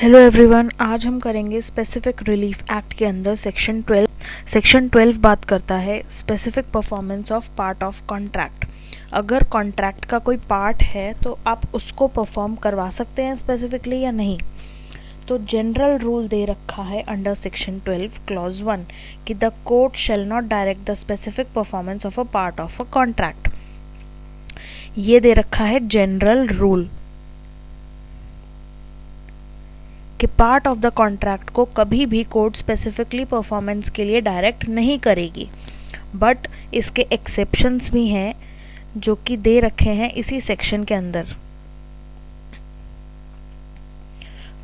Hello everyone, आज हम करेंगे स्पेसिफिक रिलीफ एक्ट के अंदर सेक्शन 12 बात करता है specific performance of part of contract. अगर कॉन्ट्रैक्ट का कोई पार्ट है तो आप उसको परफॉर्म करवा सकते हैं स्पेसिफिकली या नहीं। तो जनरल रूल दे रखा है अंडर सेक्शन 12 क्लॉज 1 कि the court shall not direct the specific performance of a part of a contract. ये दे रखा है जनरल रूल कि पार्ट ऑफ द कॉन्ट्रैक्ट को कभी भी कोर्ट स्पेसिफिकली परफॉर्मेंस के लिए डायरेक्ट नहीं करेगी, बट इसके एक्सेप्शंस भी हैं जो कि दे रखे हैं इसी सेक्शन के अंदर।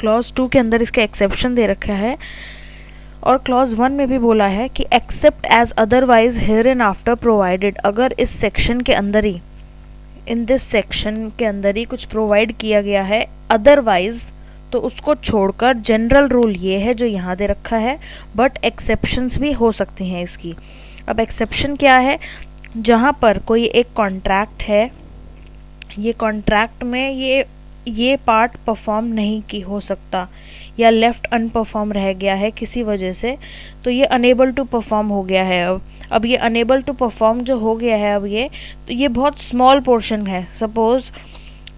क्लॉज 2 के अंदर इसके एक्सेप्शन दे रखा है और क्लॉज 1 में भी बोला है कि except as otherwise here and after provided. अगर इस सेक्शन के अंदर ही इन दिस सेक्शन के अंदर ही कुछ प्रोवाइड किया गया है अदरवाइज, तो उसको छोड़कर जनरल रूल ये है जो यहाँ दे रखा है, बट एक्सेप्शंस भी हो सकती हैं इसकी। अब एक्सेप्शन क्या है? जहाँ पर कोई एक कॉन्ट्रैक्ट है, ये कॉन्ट्रैक्ट में ये पार्ट परफॉर्म नहीं की हो सकता या लेफ्ट अनपरफॉर्म रह गया है किसी वजह से, तो ये अनेबल टू परफॉर्म हो गया है। अब ये अनेबल टू परफॉर्म जो हो गया है अब ये बहुत स्मॉल पोर्शन है। Suppose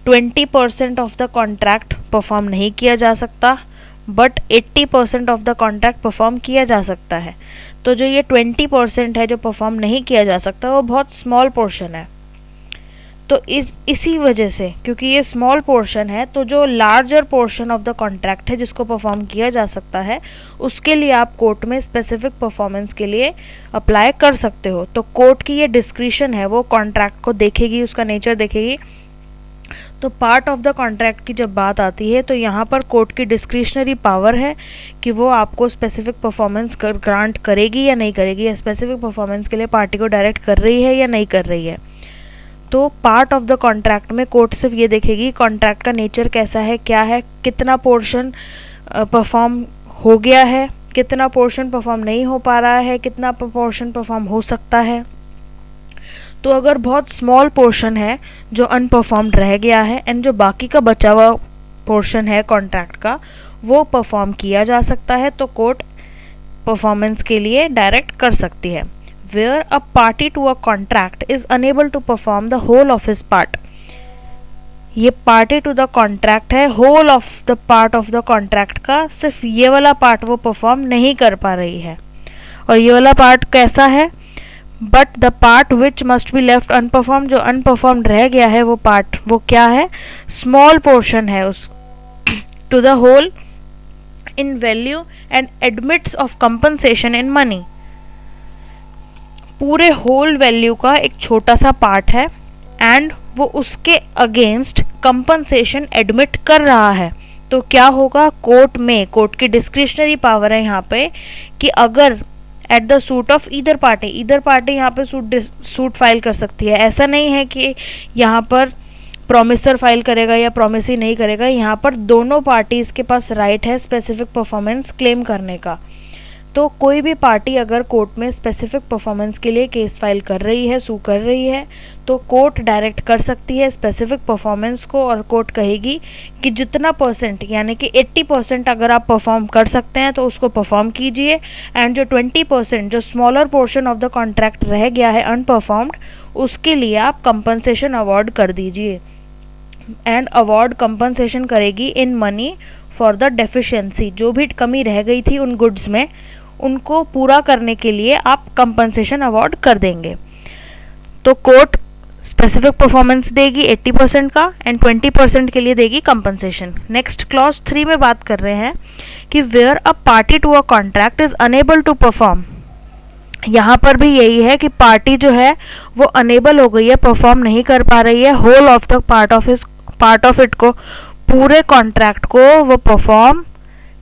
20% of the contract perform नहीं किया जा सकता, but 80% of the contract perform किया जा सकता है। तो जो ये 20% है जो परफॉर्म नहीं किया जा सकता वो बहुत स्मॉल पोर्शन है। तो इसी वजह से, क्योंकि ये स्मॉल पोर्शन है, तो जो larger portion of the contract है जिसको परफॉर्म किया जा सकता है, उसके लिए आप कोर्ट में स्पेसिफिक परफॉर्मेंस के लिए अप्लाई कर सकते हो। तो कोर्ट की ये डिस्क्रिशन है, वो कॉन्ट्रैक्ट को देखेगी, उसका नेचर देखेगी। तो पार्ट ऑफ द कॉन्ट्रैक्ट की जब बात आती है तो यहाँ पर कोर्ट की डिस्क्रिशनरी पावर है कि वो आपको स्पेसिफिक परफॉर्मेंस ग्रांट करेगी या नहीं करेगी, या स्पेसिफिक परफॉर्मेंस के लिए पार्टी को डायरेक्ट कर रही है या नहीं कर रही है। तो पार्ट ऑफ द कॉन्ट्रैक्ट में कोर्ट सिर्फ ये देखेगी कॉन्ट्रैक्ट का नेचर कैसा है, क्या है, कितना पोर्शन परफॉर्म हो गया है, कितना पोर्शन परफॉर्म नहीं हो पा रहा है, कितना पोर्शन परफॉर्म हो सकता है। तो अगर बहुत स्मॉल पोर्शन है जो अनपरफॉर्म्ड रह गया है एंड जो बाकी का बचा हुआ पोर्शन है कॉन्ट्रैक्ट का वो परफॉर्म किया जा सकता है, तो कोर्ट परफॉर्मेंस के लिए डायरेक्ट कर सकती है। Where a party to a contract is unable to perform the whole of his part. ये पार्टी टू द कॉन्ट्रैक्ट है, whole of the part of the contract का सिर्फ ये वाला पार्ट वो परफॉर्म नहीं कर पा रही है। और ये वाला पार्ट कैसा है? But the part which must be left unperform, जो अनपरफॉर्म्ड रह गया है वो पार्ट, वो क्या है? स्मॉल पोर्शन है उस to the whole in value and admits of compensation in money. पूरे होल वैल्यू का एक छोटा सा पार्ट है एंड वो उसके अगेंस्ट कंपनसेशन एडमिट कर रहा है। तो क्या होगा? कोर्ट की डिस्क्रिशनरी पावर है यहाँ पे कि अगर at the suit of either party यहाँ पे सूट फाइल कर सकती है। ऐसा नहीं है कि यहाँ पर प्रोमिसर फाइल करेगा या प्रोमिस ही नहीं करेगा, यहाँ पर दोनों पार्टीज़ के पास राइट है स्पेसिफिक परफॉर्मेंस क्लेम करने का। तो कोई भी पार्टी अगर कोर्ट में स्पेसिफिक परफॉर्मेंस के लिए केस फाइल कर रही है, सू कर रही है, तो कोर्ट डायरेक्ट कर सकती है स्पेसिफिक परफॉर्मेंस को, और कोर्ट कहेगी कि जितना परसेंट यानी कि 80% अगर आप परफॉर्म कर सकते हैं तो उसको परफॉर्म कीजिए, एंड जो 20% जो smaller portion of the contract रह गया है अनपरफॉर्म्ड, उसके लिए आप कंपनसेशन अवार्ड कर दीजिए। एंड अवार्ड कंपनसेशन करेगी in money for the deficiency. जो भी कमी रह गई थी उन गुड्स में, उनको पूरा करने के लिए आप कंपनसेशन अवार्ड कर देंगे। तो कोर्ट स्पेसिफिक परफॉर्मेंस देगी 80% का एंड 20% के लिए देगी कंपनसेशन। नेक्स्ट क्लॉज 3 में बात कर रहे हैं कि where a party to a contract is unable to perform. यहाँ पर भी यही है कि पार्टी जो है वो अनेबल हो गई है, परफॉर्म नहीं कर पा रही है whole of the part of it को, पूरे कॉन्ट्रैक्ट को वो परफॉर्म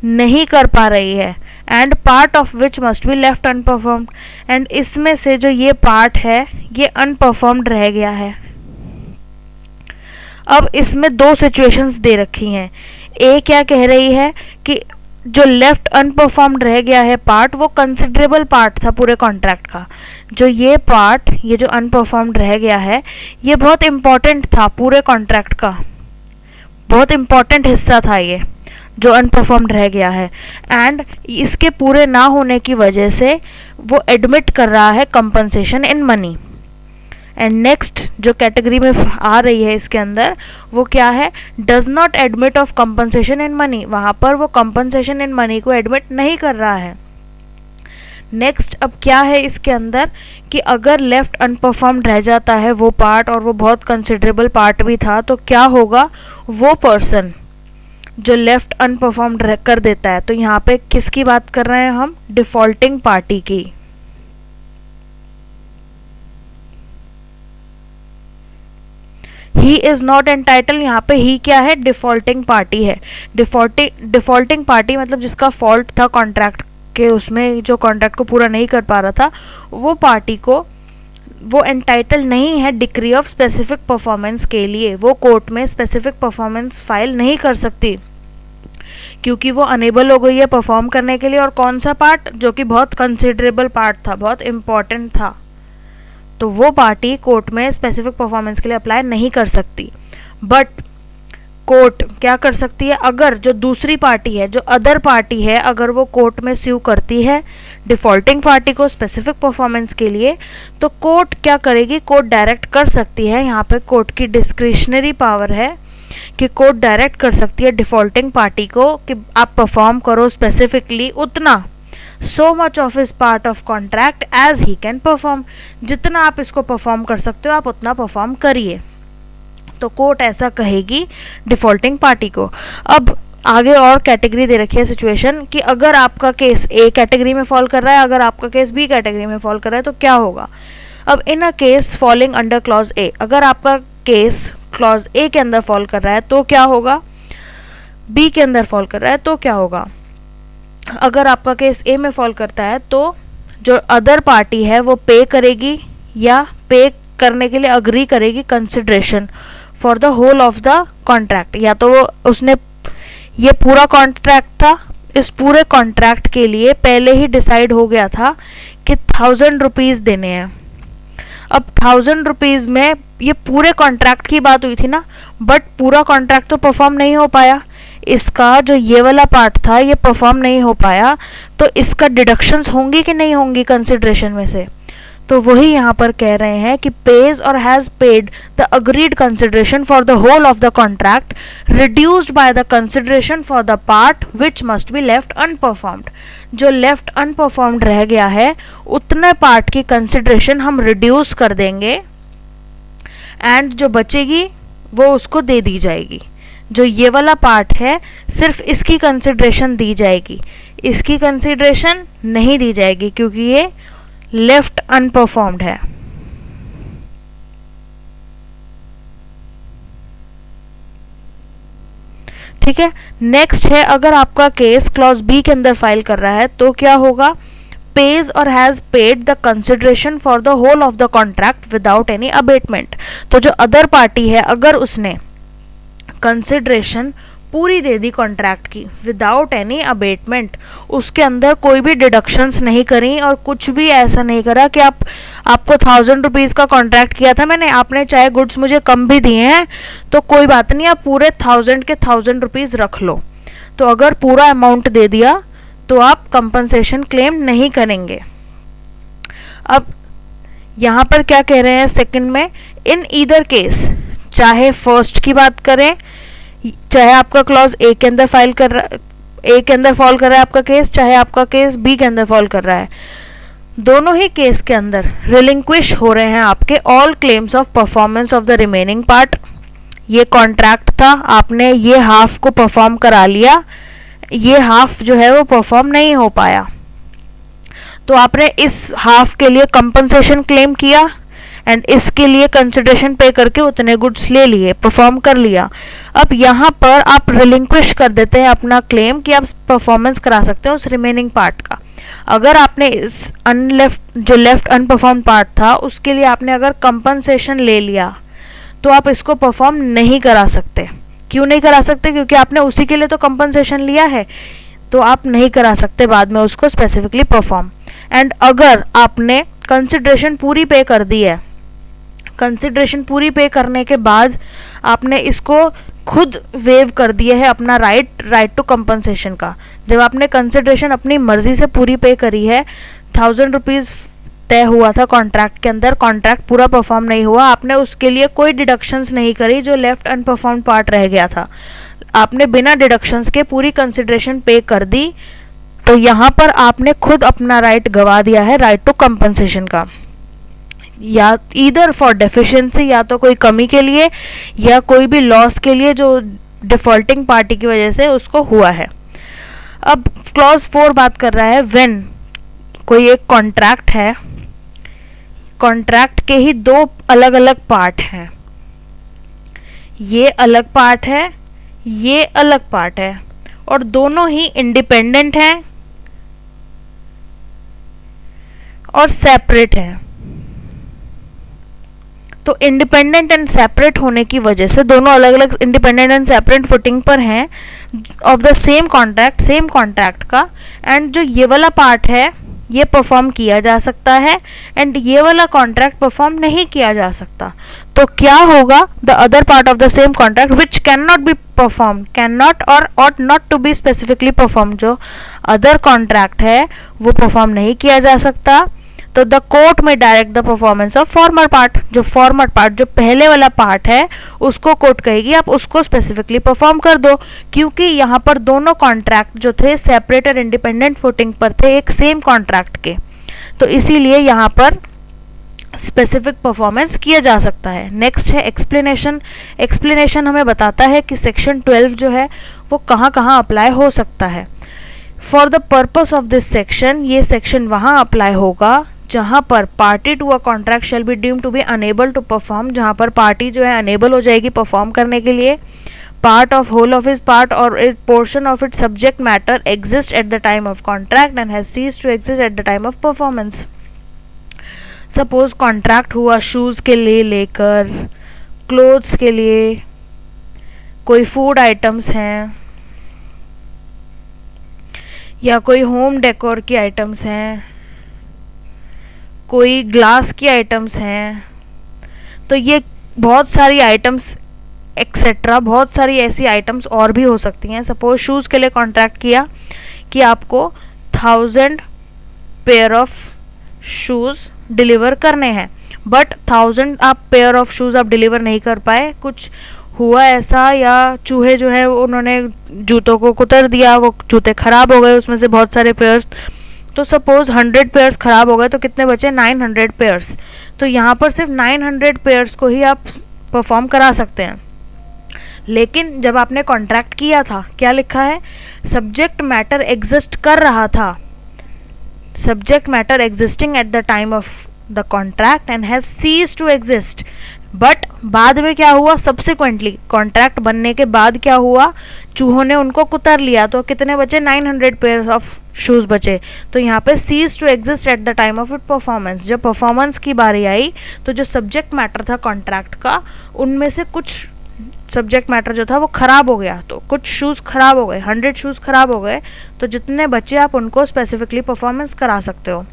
नहीं कर पा रही है, and part of which must be left unperformed, and इसमें से जो ये पार्ट है ये अनपरफॉर्म्ड रह गया है। अब इसमें दो सिचुएशंस दे रखी हैं। ए क्या कह रही है कि जो लेफ्ट अनपरफॉर्म्ड रह गया है पार्ट, वो कंसिडरेबल पार्ट था पूरे कॉन्ट्रैक्ट का। जो ये पार्ट, ये जो अनपरफॉर्म्ड रह गया है, ये बहुत इम्पॉर्टेंट था पूरे कॉन्ट्रैक्ट का, बहुत इम्पॉर्टेंट हिस्सा था ये। जो अनपरफॉर्म्ड रह गया है, एंड इसके पूरे ना होने की वजह से वो एडमिट कर रहा है compensation in money. And next जो कैटेगरी में आ रही है इसके अंदर वो क्या है, does not admit of compensation in money, वहाँ पर वो कंपनसेशन इन मनी को एडमिट नहीं कर रहा है। नेक्स्ट अब क्या है इसके अंदर कि अगर लेफ्ट अनपरफॉर्म्ड रह जाता है वो पार्ट, और वो बहुत कंसिडरेबल पार्ट भी था, तो क्या होगा, वो पर्सन जो लेफ्ट अनपरफॉर्म्ड कर देता है, तो यहाँ पे किसकी बात कर रहे हैं हम, डिफॉल्टिंग पार्टी की। ही इज नॉट एंटाइटल, यहाँ पे ही क्या है, डिफॉल्टिंग पार्टी है। डिफॉल्टिंग पार्टी मतलब जिसका फॉल्ट था कॉन्ट्रैक्ट के, उसमें जो कॉन्ट्रैक्ट को पूरा नहीं कर पा रहा था, वो पार्टी को वो एंटाइटल नहीं है डिक्री ऑफ स्पेसिफिक परफॉर्मेंस के लिए, वो कोर्ट में स्पेसिफिक परफॉर्मेंस फाइल नहीं कर सकती क्योंकि वो अनेबल हो गई है परफॉर्म करने के लिए। और कौन सा पार्ट, जो कि बहुत कंसिडरेबल पार्ट था, बहुत इंपॉर्टेंट था, तो वो पार्टी कोर्ट में स्पेसिफिक परफॉर्मेंस के लिए अप्लाई नहीं कर सकती। बट कोर्ट क्या कर सकती है, अगर जो दूसरी पार्टी है, जो अदर पार्टी है, अगर वो कोर्ट में स्यू करती है डिफॉल्टिंग पार्टी को स्पेसिफिक परफॉर्मेंस के लिए, तो कोर्ट क्या करेगी, कोर्ट डायरेक्ट कर सकती है। यहाँ पे कोर्ट की डिस्क्रिशनरी पावर है कि कोर्ट डायरेक्ट कर सकती है डिफॉल्टिंग पार्टी को कि आप परफॉर्म करो स्पेसिफिकली उतना, so much of his part of contract as he can perform, जितना आप इसको परफॉर्म कर सकते हो आप उतना परफॉर्म करिए। तो कोर्ट ऐसा कहेगी डिफॉल्टिंग पार्टी को। अब आगे और कैटेगरी दे रखी है सिचुएशन कि अगर आपका केस ए कैटेगरी में फॉल कर रहा है, अगर आपका केस बी कैटेगरी में फॉल कर रहा है, तो क्या होगा। अब in a case falling under clause A, अगर आपका केस क्लॉज ए के अंदर फॉल कर रहा है तो क्या होगा, बी के अंदर फॉल कर रहा है तो क्या होगा। अगर आपका केस ए में फॉल करता है तो जो अदर पार्टी है वो पे करेगी या पे करने के लिए अग्री करेगी consideration for the whole of the contract, या तो वो उसने ये पूरा कॉन्ट्रैक्ट था, इस पूरे कॉन्ट्रैक्ट के लिए पहले ही डिसाइड हो गया था कि 1000 रुपीज़ देने हैं। अब 1000 रुपीज़ में ये पूरे कॉन्ट्रैक्ट की बात हुई थी ना, बट पूरा कॉन्ट्रैक्ट तो परफॉर्म नहीं हो पाया, इसका जो ये वाला पार्ट था ये परफॉर्म नहीं हो पाया, तो इसका डिडक्शंस होंगी कि नहीं होंगी कंसिडरेशन में से। तो वही यहाँ पर कह रहे हैं कि pays or has paid the agreed consideration for the whole of the contract reduced by the consideration for the part which must be left unperformed, जो लेफ्ट अनपरफॉर्म्ड रह गया है उतने पार्ट की कंसिडरेशन हम रिड्यूस कर देंगे, एंड जो बचेगी वो उसको दे दी जाएगी। जो ये वाला पार्ट है सिर्फ इसकी कंसिडरेशन दी जाएगी, इसकी कंसिडरेशन नहीं दी जाएगी क्योंकि ये लेफ्ट अनपरफॉर्म्ड है। ठीक है, नेक्स्ट है अगर आपका केस क्लॉज बी के अंदर फाइल कर रहा है तो क्या होगा, pays or has paid the consideration for the whole of the contract without any abatement। तो जो अदर पार्टी है अगर उसने कंसिडरेशन पूरी दे दी कॉन्ट्रैक्ट की विदाउट एनी अबेटमेंट, उसके अंदर कोई भी डिडक्शंस नहीं करी और कुछ भी ऐसा नहीं करा कि आपको 1000 रुपीज़ का कॉन्ट्रैक्ट किया था मैंने, आपने चाहे गुड्स मुझे कम भी दिए हैं तो कोई बात नहीं, आप पूरे 1000 के 1000 रुपीज़ रख लो। तो अगर पूरा अमाउंट दे दिया तो आप कंपनसेशन क्लेम नहीं करेंगे। अब यहाँ पर क्या कह रहे हैं सेकंड में, इन ईदर केस, चाहे फर्स्ट की बात करें, चाहे आपका क्लॉज ए के अंदर फाइल कर रहा, ए के अंदर फॉल कर रहा है आपका केस, चाहे आपका केस बी के अंदर फॉल कर रहा है, दोनों ही केस के अंदर रिलिंक्विश हो रहे हैं आपके all claims of performance of the remaining part. ये कॉन्ट्रैक्ट था, आपने ये हाफ को परफॉर्म करा लिया, ये हाफ जो है वो परफॉर्म नहीं हो पाया, तो आपने इस हाफ के लिए कंपनसेशन क्लेम किया एंड इसके लिए कंसिडरेशन पे करके उतने गुड्स ले लिए, परफॉर्म कर लिया। अब यहाँ पर आप रिलिंक्विश कर देते हैं अपना क्लेम कि आप परफॉर्मेंस करा सकते हो उस रिमेनिंग पार्ट का। अगर आपने इस जो लेफ्ट अनपरफॉर्म पार्ट था उसके लिए आपने अगर कंपनसेशन ले लिया तो आप इसको परफॉर्म नहीं करा सकते। क्यों नहीं करा सकते? क्योंकि आपने उसी के लिए तो कंपनसेशन लिया है, तो आप नहीं करा सकते बाद में उसको स्पेसिफिकली परफॉर्म। एंड अगर आपने कंसिडरेशन पूरी पे कर दी है, कंसिडरेशन पूरी पे करने के बाद आपने इसको खुद वेव कर दिए है अपना राइट टू कंपनसेशन का। जब आपने कंसिडरेशन अपनी मर्जी से पूरी पे करी है, 1000 रुपीज़ तय हुआ था कॉन्ट्रैक्ट के अंदर, कॉन्ट्रैक्ट पूरा परफॉर्म नहीं हुआ, आपने उसके लिए कोई डिडक्शंस नहीं करी, जो लेफ्ट अनपरफॉर्म पार्ट रह गया था आपने बिना डिडक्शंस के पूरी कंसिडरेशन पे कर दी, तो यहाँ पर आपने खुद अपना राइट गवा दिया है राइट टू कंपनसेशन का, या ईदर फॉर डेफिशिएंसी, या तो कोई कमी के लिए या कोई भी लॉस के लिए जो डिफॉल्टिंग पार्टी की वजह से उसको हुआ है। अब क्लॉज 4 बात कर रहा है व्हेन कोई एक कॉन्ट्रैक्ट है, कॉन्ट्रैक्ट के ही 2 अलग अलग पार्ट हैं, ये अलग पार्ट है, ये अलग पार्ट है, और दोनों ही इंडिपेंडेंट हैं और सेपरेट हैं। तो इंडिपेंडेंट एंड सेपरेट होने की वजह से दोनों अलग अलग इंडिपेंडेंट एंड सेपरेट फुटिंग पर हैं ऑफ द सेम कॉन्ट्रैक्ट का, एंड जो ये वाला पार्ट है ये परफॉर्म किया जा सकता है एंड ये वाला कॉन्ट्रैक्ट परफॉर्म नहीं किया जा सकता। तो क्या होगा, the other part of the same contract which can not be perform, can not or ought not to be specifically perform, जो अदर कॉन्ट्रैक्ट है वो परफॉर्म नहीं किया जा सकता, तो द कोर्ट में direct the performance of former part, जो फॉर्मर पार्ट जो पहले वाला पार्ट है उसको कोर्ट कहेगी आप उसको स्पेसिफिकली परफॉर्म कर दो, क्योंकि यहाँ पर दोनों कॉन्ट्रैक्ट जो थे सेपरेट और इंडिपेंडेंट फुटिंग पर थे एक सेम कॉन्ट्रैक्ट के, तो इसीलिए यहाँ पर स्पेसिफिक परफॉर्मेंस किया जा सकता है। नेक्स्ट है एक्सप्लेनेशन। एक्सप्लेनेशन हमें बताता है कि सेक्शन 12 जो है वो कहाँ कहाँ अप्लाई हो सकता है। For the purpose of this section, ये सेक्शन वहाँ अप्लाई होगा जहाँ पर party to a contract shall be deemed to be unable to perform, जहाँ पर पार्टी जो है अनेबल हो जाएगी परफॉर्म करने के लिए, part of whole of is part or a portion of its subject matter exist at the time of contract and has ceased to exist at the time of performance. Suppose contract हुआ shoes के लिए लेकर, clothes के लिए, कोई food items हैं या कोई होम डेकोर की आइटम्स हैं, कोई ग्लास की आइटम्स हैं, तो ये बहुत सारी आइटम्स एक्सेट्रा, बहुत सारी ऐसी आइटम्स और भी हो सकती हैं। सपोज शूज़ के लिए कॉन्ट्रैक्ट किया कि आपको 1000 पेयर ऑफ शूज़ डिलीवर करने हैं, बट 1000 आप पेयर ऑफ शूज़ आप डिलीवर नहीं कर पाए, कुछ हुआ ऐसा, या चूहे जो है उन्होंने जूतों को कुतर दिया, वो जूते ख़राब हो गए, उसमें से बहुत सारे पेयर्स, तो सपोज 100 पेयर्स ख़राब हो गए तो कितने बचे 900 पेयर्स, तो यहाँ पर सिर्फ 900 पेयर्स को ही आप परफॉर्म करा सकते हैं। लेकिन जब आपने कॉन्ट्रैक्ट किया था क्या लिखा है, सब्जेक्ट मैटर एग्जिस्ट कर रहा था, subject matter existing at the time of the contract and has ceased to exist, but बाद में क्या हुआ, सब्सिक्वेंटली कॉन्ट्रैक्ट बनने के बाद क्या हुआ, चूहों ने उनको कुतर लिया, तो कितने बचे 900 पेयर ऑफ शूज़ बचे, तो यहाँ पे cease to exist at the time of it performance. जब परफॉर्मेंस की बारी आई तो जो सब्जेक्ट मैटर था कॉन्ट्रैक्ट का, उनमें से कुछ सब्जेक्ट मैटर जो था वो ख़राब हो गया, तो कुछ शूज़ ख़राब हो गए, 100 शूज़ ख़राब हो गए, तो जितने बचे आप उनको स्पेसिफिकली परफॉर्मेंस करा सकते हो।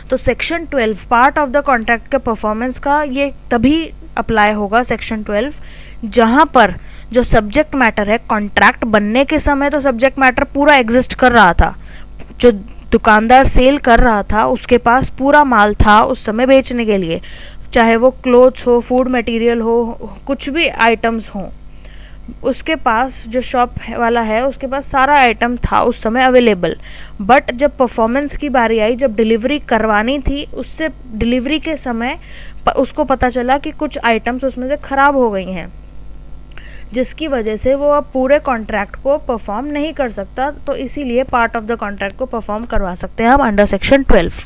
तो section 12 part of the contract के परफॉर्मेंस का ये तभी अप्लाई होगा सेक्शन 12 जहाँ पर जो सब्जेक्ट मैटर है कॉन्ट्रैक्ट बनने के समय तो सब्जेक्ट मैटर पूरा एग्जिस्ट कर रहा था, जो दुकानदार सेल कर रहा था उसके पास पूरा माल था उस समय बेचने के लिए, चाहे वो क्लोथ्स हो, फूड मटेरियल हो, कुछ भी आइटम्स हों, उसके पास जो शॉप वाला है उसके पास सारा आइटम था उस समय अवेलेबल। बट जब परफॉर्मेंस की बारी आई, जब डिलीवरी करवानी थी, उससे डिलीवरी के समय उसको पता चला कि कुछ आइटम्स उसमें से ख़राब हो गई हैं, जिसकी वजह से वो अब पूरे कॉन्ट्रैक्ट को परफॉर्म नहीं कर सकता, तो इसीलिए पार्ट ऑफ द कॉन्ट्रैक्ट को परफॉर्म करवा सकते हैं हम अंडर सेक्शन 12।